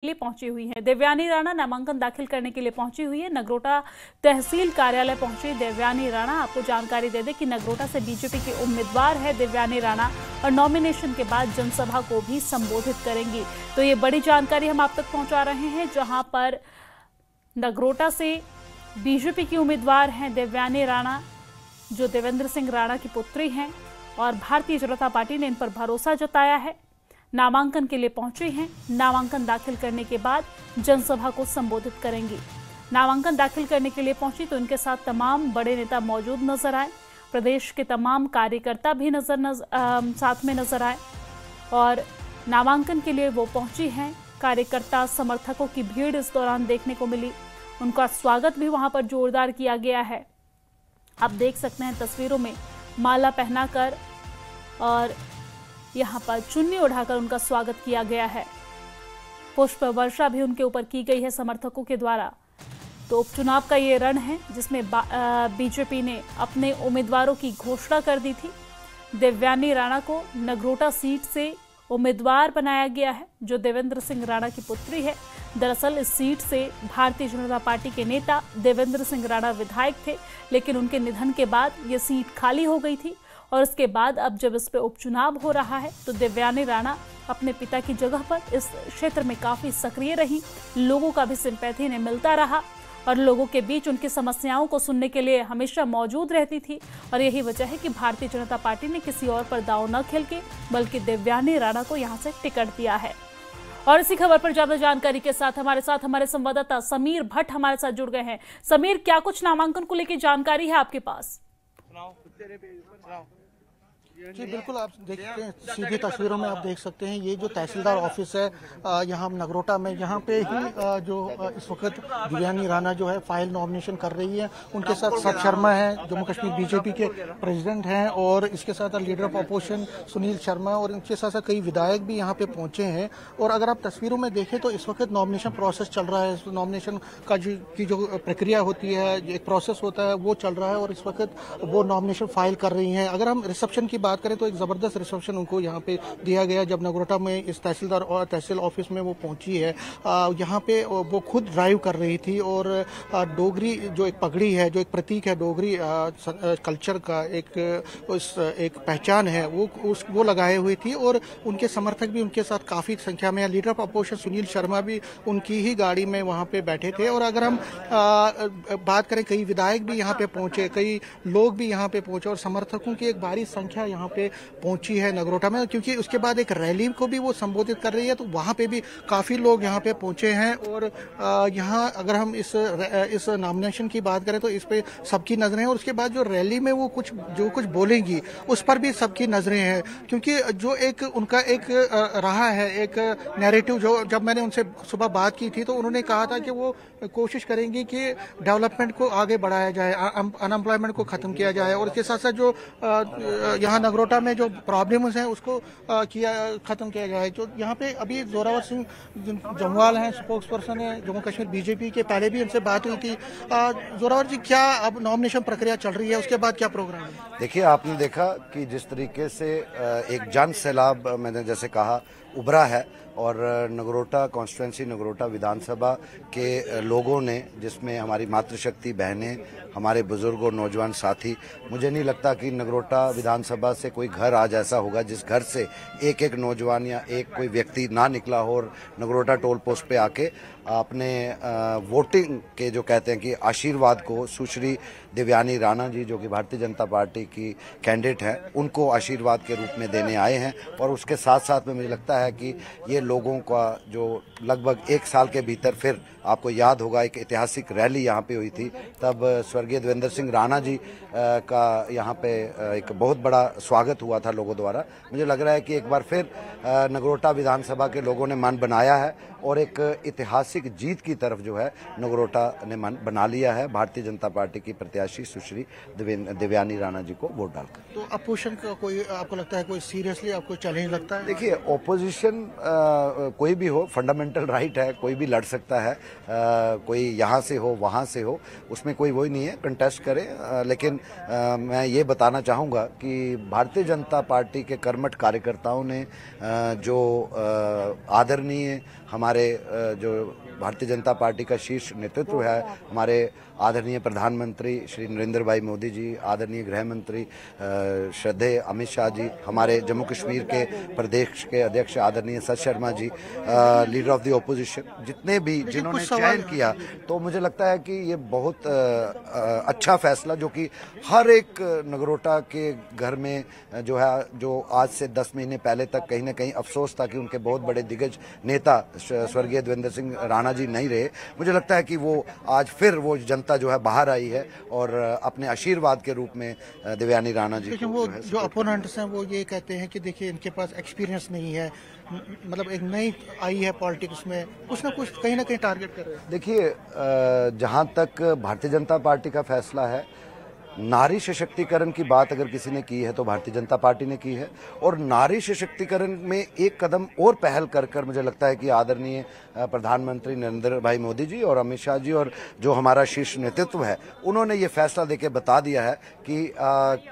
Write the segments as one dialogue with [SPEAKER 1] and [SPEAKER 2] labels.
[SPEAKER 1] लिए पहुंची हुई हैं। देवयानी राणा नामांकन दाखिल करने के लिए पहुंची हुई है। नगरोटा तहसील कार्यालय पहुंची देवयानी राणा। आपको जानकारी दे दें कि नगरोटा से बीजेपी की उम्मीदवार है देवयानी राणा और नॉमिनेशन के बाद जनसभा को भी संबोधित करेंगी। तो ये बड़ी जानकारी हम आप तक पहुंचा रहे हैं, जहां पर नगरोटा से बीजेपी की उम्मीदवार हैं देवयानी राणा, जो देवेंद्र सिंह राणा की पुत्री हैं और भारतीय जनता पार्टी ने इन पर भरोसा जताया है। नामांकन के लिए पहुंची हैं। नामांकन दाखिल करने के बाद जनसभा को संबोधित करेंगी। नामांकन दाखिल करने के लिए पहुंची तो इनके साथ तमाम बड़े नेता मौजूद नजर आए। प्रदेश के तमाम कार्यकर्ता भी साथ में नजर आए और नामांकन के लिए वो पहुंची हैं। कार्यकर्ता समर्थकों की भीड़ इस दौरान देखने को मिली। उनका स्वागत भी वहां पर जोरदार किया गया है। आप देख सकते हैं तस्वीरों में माला पहनाकर और यहाँ पर चुन्नी उठाकर उनका स्वागत किया गया है। पुष्प वर्षा भी उनके ऊपर की गई है समर्थकों के द्वारा। तो उपचुनाव का ये रण है जिसमें बीजेपी ने अपने उम्मीदवारों की घोषणा कर दी थी। देवयानी राणा को नगरोटा सीट से उम्मीदवार बनाया गया है, जो देवेंद्र सिंह राणा की पुत्री है। दरअसल इस सीट से भारतीय जनता पार्टी के नेता देवेंद्र सिंह राणा विधायक थे, लेकिन उनके निधन के बाद ये सीट खाली हो गई थी और उसके बाद अब जब इस पे उपचुनाव हो रहा है तो देवयानी राणा अपने पिता की जगह पर इस क्षेत्र में काफी सक्रिय रही। लोगों का भी सिंपैथी ने मिलता रहा और लोगों के बीच उनकी समस्याओं को सुनने के लिए हमेशा मौजूद रहती थी और यही वजह है कि भारतीय जनता पार्टी ने किसी और पर दांव न खेल के बल्कि देवयानी राणा को यहां से टिकट दिया है। और इसी खबर पर ज्यादा जानकारी के साथ हमारे संवाददाता समीर भट्ट हमारे साथ जुड़ गए हैं। समीर, क्या कुछ नामांकन को लेकर जानकारी है आपके पास?
[SPEAKER 2] जी बिल्कुल, आप देखते हैं सीधी तस्वीरों में आप देख सकते हैं ये जो तहसीलदार ऑफिस है यहाँ नगरोटा में, यहाँ पे ही जो इस वक्त देवयानी राणा जो है फाइल नॉमिनेशन कर रही है। उनके साथ सत शर्मा है, जम्मू कश्मीर बीजेपी के प्रेसिडेंट हैं, और इसके साथ leader of opposition Sunil Sharma और इनके साथ साथ कई विधायक भी यहाँ पे पहुंचे हैं। और अगर आप तस्वीरों में देखें तो इस वक्त नॉमिनेशन प्रोसेस चल रहा है। नॉमिनेशन का जो प्रक्रिया होती है, एक प्रोसेस होता है, वो चल रहा है और इस वक्त वो नॉमिनेशन फाइल कर रही हैं। अगर हम रिसेप्शन की बात करें तो एक जबरदस्त रिसेप्शन उनको यहाँ पे दिया गया जब नगरोटा में इस तहसीलदार और तहसील ऑफिस में वो पहुंची है। यहाँ पे वो खुद ड्राइव कर रही थी और डोगरी जो एक पगड़ी है, जो एक प्रतीक है डोगरी कल्चर का, एक पहचान है, वो लगाए हुई थी और उनके समर्थक भी उनके साथ काफी संख्या में। Leader of opposition Sunil Sharma भी उनकी ही गाड़ी में वहाँ पे बैठे थे। और अगर हम बात करें, कई विधायक भी यहाँ पे पहुंचे, कई लोग भी यहाँ पे पहुंचे और समर्थकों की एक भारी संख्या यहाँ पे पहुंची है नगरोटा में, क्योंकि उसके बाद एक रैली को भी वो संबोधित कर रही है। तो वहां पे भी काफी लोग यहाँ पे पहुंचे हैं और यहाँ अगर हम इस नॉमिनेशन की बात करें तो इस पे सबकी नजरें हैं और उसके बाद जो रैली में वो जो कुछ बोलेंगी उस पर भी सबकी नजरें हैं, क्योंकि जो एक उनका एक रहा है एक नैरेटिव। जो जब मैंने उनसे सुबह बात की थी तो उन्होंने कहा था कि वो कोशिश करेंगी कि डेवलपमेंट को आगे बढ़ाया जाए, अनएम्प्लॉयमेंट को खत्म किया जाए और इसके साथ साथ जो यहाँ नगरोटा में जो प्रॉब्लम्स हैं उसको खत्म किया जाए। जो यहाँ पे अभी जोरावर सिंह जमवाल हैं, स्पोक्स पर्सन है जम्मू कश्मीर बीजेपी के, पहले भी उनसे बात हुई थी। जोरावर जी, क्या अब नॉमिनेशन प्रक्रिया चल रही है, उसके बाद क्या प्रोग्राम है?
[SPEAKER 3] देखिए, आपने देखा कि जिस तरीके से एक जन सैलाब मैंने जैसे कहा उभरा है और नगरोटा कॉन्स्टिट्यूंसी, नगरोटा विधानसभा के लोगों ने, जिसमें हमारी मातृशक्ति बहनें, हमारे बुजुर्ग और नौजवान साथी, मुझे नहीं लगता कि नगरोटा विधानसभा से कोई घर आज ऐसा होगा जिस घर से एक नौजवान या एक कोई व्यक्ति ना निकला हो और नगरोटा टोल पोस्ट पे आके अपने वोटिंग के जो कहते हैं कि आशीर्वाद को सुश्री देवयानी राणा जी, जो कि भारतीय जनता पार्टी की कैंडिडेट है, उनको आशीर्वाद के रूप में देने आए हैं। और उसके साथ साथ में मुझे लगता है कि ये लोगों का जो लगभग एक साल के भीतर, फिर आपको याद होगा एक ऐतिहासिक रैली यहाँ पे हुई थी, तब स्वर्गीय देवेंद्र सिंह राणा जी का यहाँ पे एक बहुत बड़ा स्वागत हुआ था लोगों द्वारा। मुझे लग रहा है कि एक बार फिर नगरोटा विधानसभा के लोगों ने मन बनाया है और एक ऐतिहासिक जीत की तरफ जो है नगरोटा ने मन बना लिया है भारतीय जनता पार्टी की प्रत्याशी सुश्री देवयानी राणा जी को वोट डालकर।
[SPEAKER 2] तो अपोजिशन का कोई आपको लगता है कोई सीरियसली आपको चैलेंज लगता है?
[SPEAKER 3] देखिए, ओपोजिशन कोई भी हो, फंडामेंटल राइट है, कोई भी लड़ सकता है, कोई यहाँ से हो वहाँ से हो, उसमें कोई वही नहीं है, कंटेस्ट करें। लेकिन मैं ये बताना चाहूँगा कि भारतीय जनता पार्टी के कर्मठ कार्यकर्ताओं ने जो आदरणीय हमारे हमारे जो भारतीय जनता पार्टी का शीर्ष नेतृत्व है, हमारे आदरणीय प्रधानमंत्री श्री नरेंद्र भाई मोदी जी, आदरणीय गृह मंत्री श्रद्धेय अमित शाह जी, हमारे जम्मू कश्मीर के प्रदेश के अध्यक्ष आदरणीय सत Sharma ji, leader of the opposition, जितने भी जिन्होंने चयन किया, तो मुझे लगता है कि ये बहुत अच्छा फैसला जो कि हर एक नगरोटा के घर में जो है, जो आज से 10 महीने पहले तक कहीं ना कहीं अफसोस था कि उनके बहुत बड़े दिग्गज नेता स्वर्गीय देवेंद्र सिंह राणा जी नहीं रहे, मुझे लगता है कि वो आज फिर वो जनता जो है बाहर आई है और अपने आशीर्वाद के रूप में देवयानी राणा जी
[SPEAKER 2] लेकिन वो जो अपोनेंट्स हैं वो ये कहते हैं कि देखिए इनके पास एक्सपीरियंस नहीं है, मतलब एक नई आई है पॉलिटिक्स में, कुछ ना कुछ कहीं ना कहीं टारगेट कर रहे हैं।
[SPEAKER 3] देखिए, जहां तक भारतीय जनता पार्टी का फैसला है, नारी सशक्तिकरण की बात अगर किसी ने की है तो भारतीय जनता पार्टी ने की है, और नारी सशक्तिकरण में एक कदम और पहल कर मुझे लगता है कि आदरणीय प्रधानमंत्री नरेंद्र भाई मोदी जी और अमित शाह जी और जो हमारा शीर्ष नेतृत्व है, उन्होंने ये फैसला देके बता दिया है कि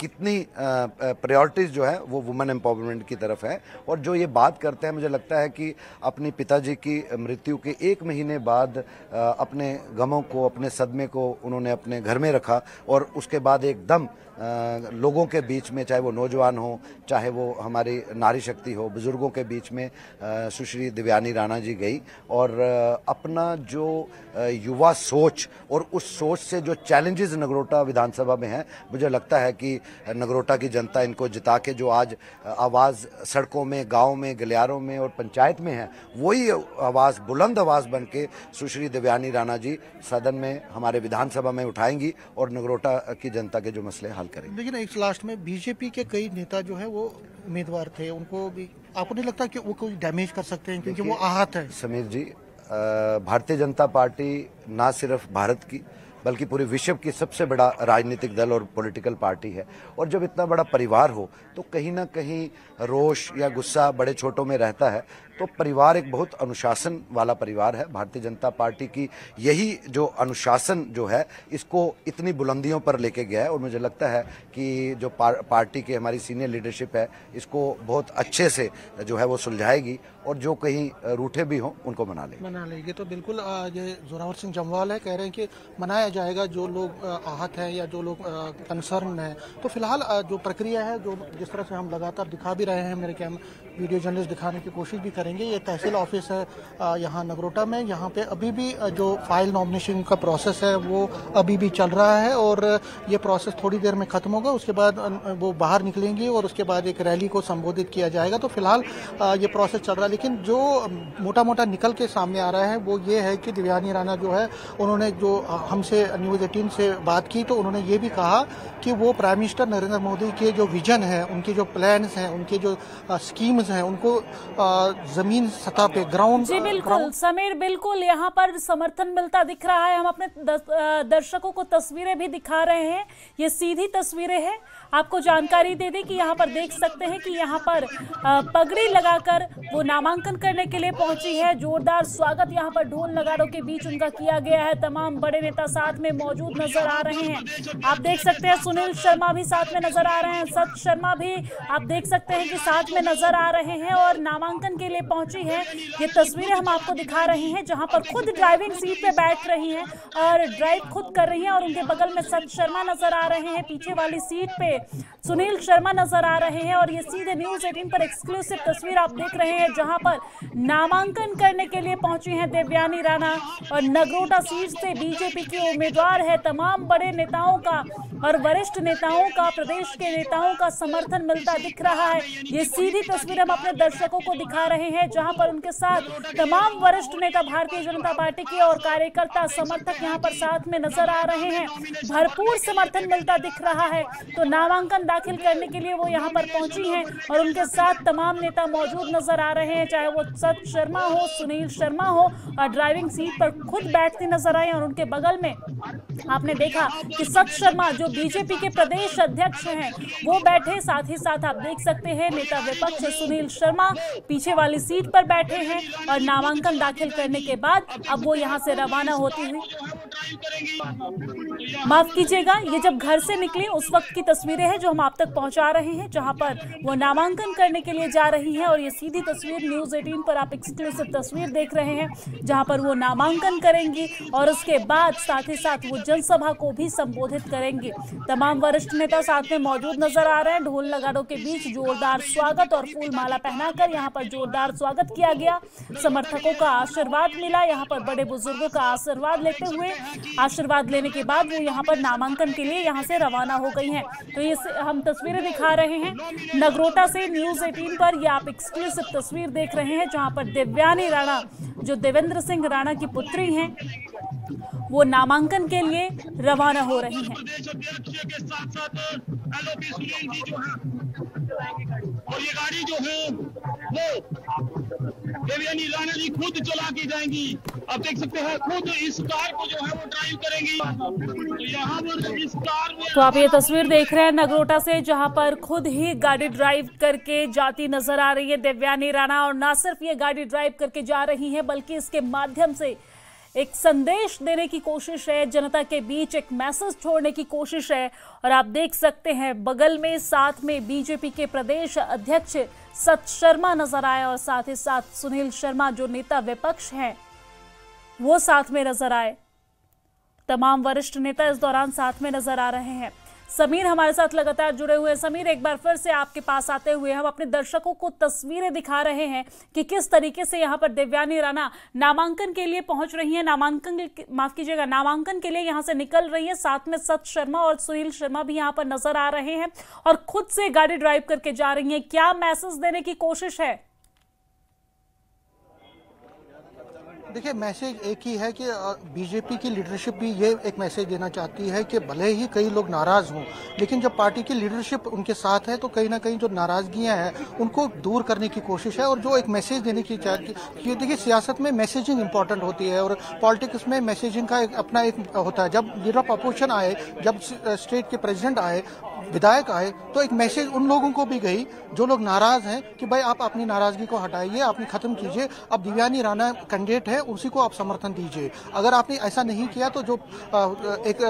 [SPEAKER 3] कितनी प्रायोरिटीज जो है वो वुमेन एम्पावरमेंट की तरफ है। और जो ये बात करते हैं, मुझे लगता है कि अपनी पिताजी की मृत्यु के 1 महीने बाद अपने गमों को, अपने सदमे को उन्होंने अपने घर में रखा और उसके बाद एकदम लोगों के बीच में, चाहे वो नौजवान हो, चाहे वो हमारी नारी शक्ति हो, बुजुर्गों के बीच में सुश्री देवयानी राणा जी गई और अपना जो युवा सोच और उस सोच से जो चैलेंजेस नगरोटा विधानसभा में हैं, मुझे लगता है कि नगरोटा की जनता इनको जिता के जो आज आवाज़ सड़कों में, गाँव में, गलियारों में और पंचायत में है, वही आवाज़, बुलंद आवाज़ बन के सुश्री देवयानी राणा जी सदन में, हमारे विधानसभा में उठाएंगी और नगरोटा की जनता के जो मसले हल करेंगे।
[SPEAKER 2] लेकिन एक लास्ट में बीजेपी के कई नेता जो है वो उम्मीदवार थे, उनको भी आपको नहीं लगता कि वो कोई डैमेज कर सकते हैं क्योंकि वो आहत है?
[SPEAKER 3] समीर जी, भारतीय जनता पार्टी ना सिर्फ भारत की बल्कि पूरे विश्व की सबसे बड़ा राजनीतिक दल और पॉलिटिकल पार्टी है, और जब इतना बड़ा परिवार हो तो कहीं ना कहीं रोष या गुस्सा बड़े छोटों में रहता है। तो परिवार एक बहुत अनुशासन वाला परिवार है। भारतीय जनता पार्टी की यही जो अनुशासन जो है, इसको इतनी बुलंदियों पर लेके गया है और मुझे लगता है कि जो पार्टी की हमारी सीनियर लीडरशिप है, इसको बहुत अच्छे से जो है वो सुलझाएगी और जो कहीं रूठे भी हों उनको मना
[SPEAKER 2] लेगी। तो बिल्कुल ये जोरावर सिंह जम्वाल है, कह रहे हैं कि मनाया जाएगा जो लोग आहत हैं या जो लोग कंसर्न हैं। तो फिलहाल जो प्रक्रिया है, जो जिस तरह से हम लगातार दिखा भी रहे हैं, मेरे वीडियो जर्नलिस्ट दिखाने की कोशिश भी करेंगे, ये तहसील ऑफिस है यहाँ नगरोटा में। यहाँ पे अभी भी जो फाइल नॉमिनेशन का प्रोसेस है वो अभी भी चल रहा है और ये प्रोसेस थोड़ी देर में खत्म होगा। उसके बाद वो बाहर निकलेंगी और उसके बाद एक रैली को संबोधित किया जाएगा। तो फिलहाल ये प्रोसेस चल रहा है, लेकिन जो मोटा मोटा निकल के सामने आ रहा है वो ये है कि देवयानी राणा जो है, उन्होंने जो हमसे न्यूज़ 18 से बात की तो उन्होंने ये भी कहा कि वो प्राइम मिनिस्टर नरेंद्र मोदी के जो विजन है, उनके जो प्लान्स हैं, उनके जो स्कीम्स हैं, उनको जमीन सतह पे ग्राउंड।
[SPEAKER 1] जी बिल्कुल समीर, बिल्कुल यहाँ पर समर्थन मिलता दिख रहा है। हम अपने दर्शकों को तस्वीरें भी दिखा रहे हैं, ये सीधी तस्वीरें हैं। आपको जानकारी दे दें कि यहाँ पर देख सकते हैं कि यहाँ पर पगड़ी लगाकर वो नामांकन करने के लिए पहुंची है। जोरदार स्वागत यहाँ पर ढोल नगाड़ों के बीच उनका किया गया है। तमाम बड़े नेता साथ में मौजूद नजर आ रहे हैं। आप देख सकते हैं सुनील शर्मा भी साथ में नजर आ रहे हैं, सत शर्मा भी आप देख सकते हैं कि साथ में नजर आ रहे हैं और नामांकन के लिए पहुंची है। ये तस्वीरें हम आपको दिखा रहे हैं जहां पर खुद ड्राइविंग सीट पे बैठ रही हैं और ड्राइव खुद कर रही हैं और उनके बगल में सत शर्मा नजर आ रहे हैं। पीछे वाली सीट पे सुनील शर्मा नजर आ रहे हैं और ये सीधे न्यूज़ 18 पर एक्सक्लूसिव तस्वीर आप देख रहे हैं जहां पर नामांकन करने के लिए पहुंची हैं देवयानी राणा और नगरोटा सीट से बीजेपी की उम्मीदवार है। तमाम बड़े नेताओं का और वरिष्ठ नेताओं का, प्रदेश के नेताओं का समर्थन मिलता दिख रहा है। ये सीधी तस्वीर हम अपने दर्शकों को दिखा रहे हैं जहां पर उनके साथ तमाम वरिष्ठ नेता भारतीय जनता पार्टी के और कार्यकर्ता, समर्थक यहां पर साथ में नजर आ रहे हैं। भरपूर समर्थन मिलता दिख रहा है। तो नामांकन दाखिल करने के लिए वो यहाँ पर पहुंची हैं और उनके साथ तमाम नेता मौजूद नजर आ रहे हैं, चाहे वो सत शर्मा हो, सुनील शर्मा हो, और ड्राइविंग सीट पर खुद बैठती नजर आए। और उनके बगल में आपने देखा कि सत शर्मा जो बीजेपी के प्रदेश अध्यक्ष हैं वो बैठे, साथ ही साथ आप देख सकते हैं नेता विपक्ष सुनील शर्मा पीछे वाली सीट पर बैठे हैं और नामांकन दाखिल करने के बाद अब वो यहाँ से रवाना होती हुई माफ कीजिएगा, ये जब घर से निकली उस वक्त की तस्वीरें हैं जो हम आप तक पहुंचा रहे हैं, जहां पर वो नामांकन करने के लिए जा रही हैं। और ये सीधी तस्वीर न्यूज़ 18 पर आप एक्सक्लूसिव तस्वीर देख रहे हैं, जहां पर वो नामांकन करेंगी और उसके बाद साथ ही साथ वो जनसभा को भी संबोधित करेंगी। तमाम वरिष्ठ नेता साथ में मौजूद नजर आ रहे हैं। ढोल नगाड़ों के बीच जोरदार स्वागत और फूल माला पहनाकर यहाँ पर जोरदार स्वागत किया गया। समर्थकों का आशीर्वाद मिला। यहाँ पर बड़े बुजुर्गों का आशीर्वाद लेते हुए, आशीर्वाद लेने के बाद वो यहाँ पर नामांकन के लिए यहाँ से रवाना हो गई हैं। तो ये हम तस्वीरें दिखा रहे हैं नगरोटा से न्यूज़ 18 पर। ये आप एक्सक्लूसिव तस्वीर देख रहे हैं जहाँ पर देवयानी राणा, जो देवेंद्र सिंह राणा की पुत्री हैं, वो नामांकन के लिए रवाना हो रही हैं।
[SPEAKER 4] और ये गाड़ी जो है वो देवयानी राणा जी खुद चला के जाएंगी। आप देख सकते हैं खुद इस कार को जो है वो ड्राइव करेंगी। तो यहाँ पर इस कार में
[SPEAKER 1] तो आप ये तस्वीर देख रहे हैं नगरोटा से, जहां पर खुद ही गाड़ी ड्राइव करके जाती नजर आ रही है देवयानी राणा। और ना सिर्फ ये गाड़ी ड्राइव करके जा रही है, बल्कि इसके माध्यम से एक संदेश देने की कोशिश है, जनता के बीच एक मैसेज छोड़ने की कोशिश है। और आप देख सकते हैं बगल में साथ में बीजेपी के प्रदेश अध्यक्ष सत शर्मा नजर आए और साथ ही साथ सुनील शर्मा जो नेता विपक्ष हैं वो साथ में नजर आए। तमाम वरिष्ठ नेता इस दौरान साथ में नजर आ रहे हैं। समीर हमारे साथ लगातार जुड़े हुए हैं। समीर, एक बार फिर से आपके पास आते हुए हम अपने दर्शकों को तस्वीरें दिखा रहे हैं कि किस तरीके से यहाँ पर देवयानी राणा नामांकन के लिए पहुंच रही हैं। नामांकन के लिए यहाँ से निकल रही है। साथ में सत शर्मा और सुनील शर्मा भी यहाँ पर नजर आ रहे हैं और खुद से गाड़ी ड्राइव करके जा रही हैं। क्या मैसेज देने की कोशिश है?
[SPEAKER 2] देखिए, मैसेज एक ही है कि बीजेपी की लीडरशिप भी ये एक मैसेज देना चाहती है कि भले ही कई लोग नाराज हों, लेकिन जब पार्टी की लीडरशिप उनके साथ है तो कहीं ना कहीं जो नाराजगियां हैं उनको दूर करने की कोशिश है। और जो एक मैसेज देने की चाहती, देखिए सियासत में मैसेजिंग इंपॉर्टेंट होती है और पॉलिटिक्स में मैसेजिंग का अपना एक होता है। जब लीडर ऑफ अपोजिशन आए, जब स्टेट के प्रेसिडेंट आए, विधायक आए, तो एक मैसेज उन लोगों को भी गई जो लोग नाराज हैं कि भाई आप अपनी नाराजगी को हटाइए, आपने खत्म कीजिए। अब देवयानी राणा कैंडिडेट है, उसी को आप समर्थन दीजिए। अगर आपने ऐसा नहीं किया तो जो एक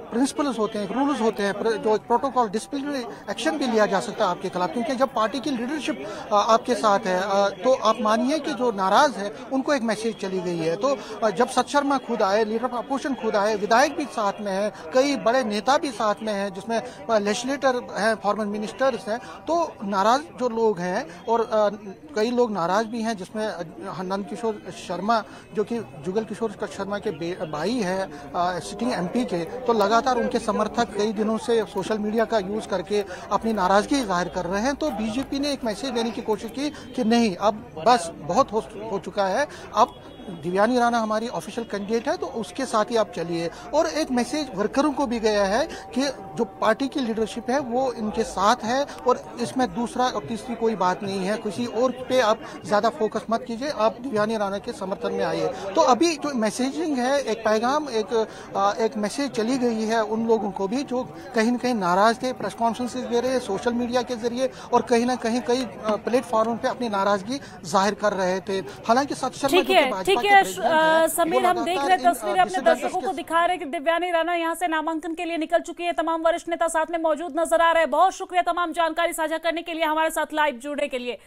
[SPEAKER 2] प्रिंसिपल्स होते हैं, रूल्स होते हैं, जो एक प्रोटोकॉल, डिसिप्लिनरी एक्शन भी लिया जा सकता है आपके खिलाफ। क्योंकि जब पार्टी की लीडरशिप आपके साथ है तो आप मानिए कि जो नाराज है उनको एक मैसेज चली गई है। तो जब सत शर्मा खुद आए, लीडर ऑफ अपोजिशन खुद आए, विधायक भी साथ में है, कई बड़े नेता भी साथ में हैं, जिसमें लेजिस्लेटर हैं, फॉर्मर मिनिस्टर्स हैं, तो नाराज जो लोग हैं और कई लोग नाराज भी हैं, जिसमें नंद किशोर शर्मा जो कि जुगल किशोर शर्मा के भाई है सिटिंग MP के, तो लगातार उनके समर्थक कई दिनों से सोशल मीडिया का यूज करके अपनी नाराजगी जाहिर कर रहे हैं। तो बीजेपी ने एक मैसेज देने की कोशिश की कि नहीं, अब बस बहुत हो चुका है, अब देवयानी राणा हमारी ऑफिशियल कैंडिडेट है तो उसके साथ ही आप चलिए। और एक मैसेज वर्करों को भी गया है कि जो पार्टी की लीडरशिप है वो इनके साथ है और इसमें दूसरा और तीसरी कोई बात नहीं है, किसी और पे आप ज्यादा फोकस मत कीजिए, आप देवयानी राणा के समर्थन में आइए। तो अभी जो मैसेजिंग है, एक पैगाम, एक मैसेज चली गई है उन लोगों को भी जो कहीं न कहीं नाराज थे, प्रेस कॉन्फ्रेंस दे रहे, सोशल मीडिया के जरिए और कहीं ना कहीं कई प्लेटफॉर्म पे अपनी नाराजगी जाहिर कर रहे थे। हालांकि सत शर्मा
[SPEAKER 1] ठीक है समीर, हम देख रहे तस्वीरें अपने दर्शकों को दिखा रहे हैं कि देवयानी राणा यहां से नामांकन के लिए निकल चुकी है। तमाम वरिष्ठ नेता साथ में मौजूद नजर आ रहे हैं। बहुत शुक्रिया तमाम जानकारी साझा करने के लिए, हमारे साथ लाइव जुड़ने के लिए।